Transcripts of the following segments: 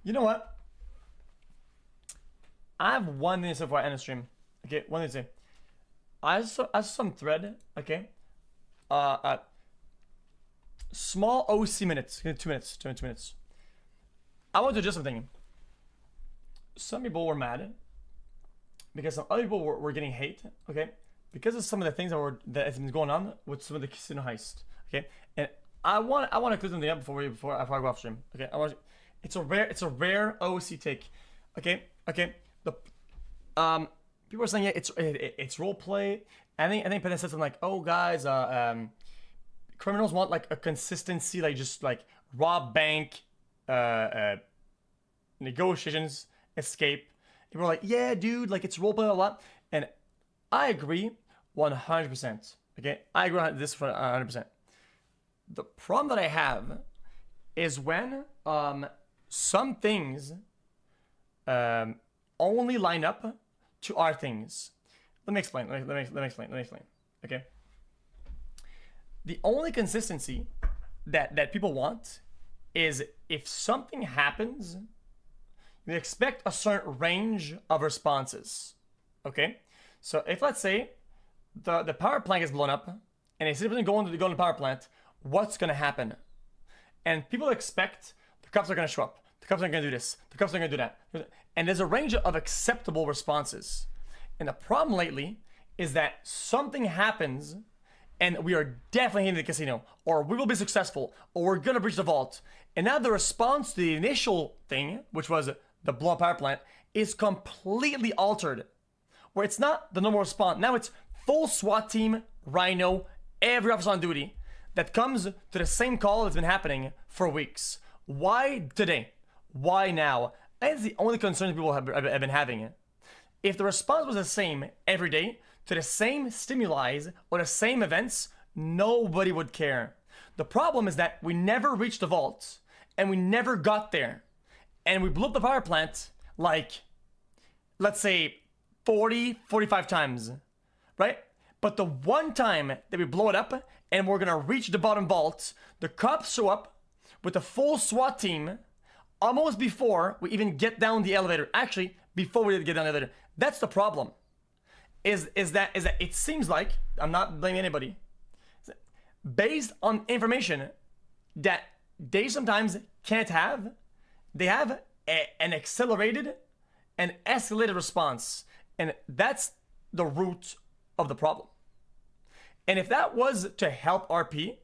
You know what? I have one thing to say before I end the stream. Okay, one thing to say. I saw some thread, okay? Small OC minutes. 2 minutes. 2 minutes. I want to do something. Some people were mad because some other people were getting hate, okay? Because of some of the things that has been going on with some of the casino heist, okay? And I want to clear something up before I go off stream, okay? It's a rare OOC take, okay? The people are saying yeah, it's role play. I think Penn said something like, oh guys, criminals want like a consistency, like just like rob bank, negotiations, escape. People are like, yeah, dude, like it's roleplay a lot, and I agree 100%. Okay, I agree on this for 100%. The problem that I have is when some things only line up to our things. Let me explain. Let me explain. Okay. The only consistency that people want is if something happens, you expect a certain range of responses. Okay? So if let's say the power plant is blown up and it's simply going to the power plant, what's gonna happen? And people expect the cops are gonna show up, the cops are gonna do this, the cops are gonna do that. And there's a range of acceptable responses. And the problem lately is that something happens and we are definitely hitting the casino, or we will be successful, or we're gonna breach the vault. And now the response to the initial thing, which was the blow up power plant, is completely altered. Where it's not the normal response. Now it's full SWAT team, Rhino, every officer on duty that comes to the same call that's been happening for weeks. Why today? Why now? That's the only concern people have been having. If the response was the same every day to the same stimuli or the same events, nobody would care. The problem is that we never reached the vault and we never got there. And we blew up the power plant like, let's say, 45 times, right? But the one time that we blow it up and we're gonna reach the bottom vault, the cops show up with a full SWAT team almost before we even get down the elevator. Actually, before we get down the elevator. That's the problem. Is that it seems like, I'm not blaming anybody, based on information that they sometimes can't have, they have an accelerated and escalated response. And that's the root of the problem. And if that was to help RP,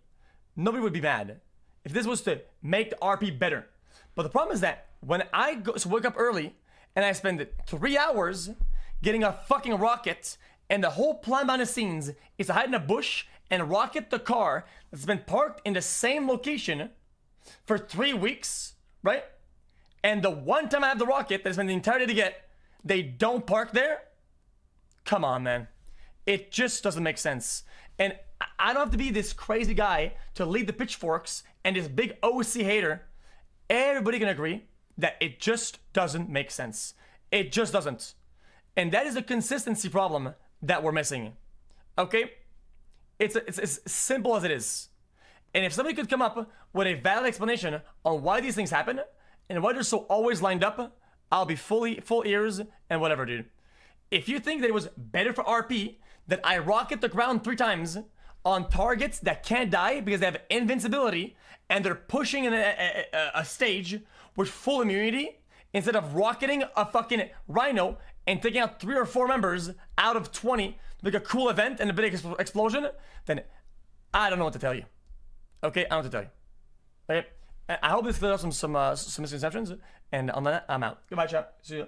nobody would be mad. If this was to make the RP better. But the problem is that when I wake up early and I spend 3 hours getting a fucking rocket, and the whole plan behind the scenes is to hide in a bush and rocket the car that's been parked in the same location for 3 weeks, right? And the one time I have the rocket that's been the entire day to get, they don't park there? Come on, man. It just doesn't make sense. And I don't have to be this crazy guy to lead the pitchforks and this big OC hater. Everybody can agree that it just doesn't make sense. It just doesn't. And that is a consistency problem that we're missing. Okay? It's as simple as it is. And if somebody could come up with a valid explanation on why these things happen and why they're so always lined up, I'll be full ears and whatever, dude. If you think that it was better for RP that I rocket the ground 3 times on targets that can't die because they have invincibility and they're pushing in a stage with full immunity instead of rocketing a fucking Rhino and taking out 3 or 4 members out of 20 to make a cool event and a big explosion, then I don't know what to tell you. Okay, I don't know what to tell you. Okay, I hope this cleared up some misconceptions, and on that, I'm out. Goodbye, chat. See you.